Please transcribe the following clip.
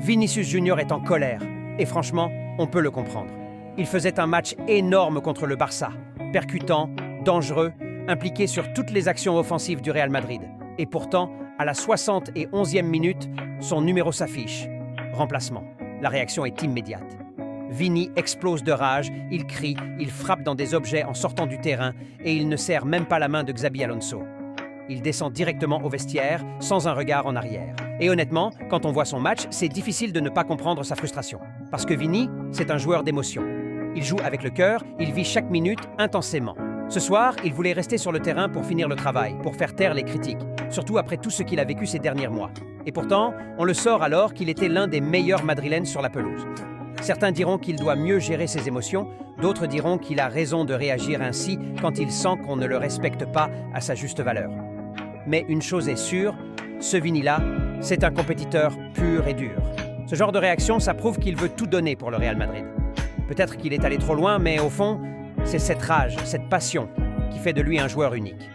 Vinicius Junior est en colère, et franchement, on peut le comprendre. Il faisait un match énorme contre le Barça, percutant, dangereux, impliqué sur toutes les actions offensives du Real Madrid. Et pourtant, à la 71e minute, son numéro s'affiche. Remplacement. La réaction est immédiate. Vini explose de rage, il crie, il frappe dans des objets en sortant du terrain et il ne serre même pas la main de Xabi Alonso. Il descend directement au vestiaire, sans un regard en arrière. Et honnêtement, quand on voit son match, c'est difficile de ne pas comprendre sa frustration. Parce que Vini, c'est un joueur d'émotion. Il joue avec le cœur, il vit chaque minute intensément. Ce soir, il voulait rester sur le terrain pour finir le travail, pour faire taire les critiques, surtout après tout ce qu'il a vécu ces derniers mois. Et pourtant, on le sort alors qu'il était l'un des meilleurs madrilènes sur la pelouse. Certains diront qu'il doit mieux gérer ses émotions, d'autres diront qu'il a raison de réagir ainsi quand il sent qu'on ne le respecte pas à sa juste valeur. Mais une chose est sûre, ce Vini-là, c'est un compétiteur pur et dur. Ce genre de réaction, ça prouve qu'il veut tout donner pour le Real Madrid. Peut-être qu'il est allé trop loin, mais au fond, c'est cette rage, cette passion qui fait de lui un joueur unique.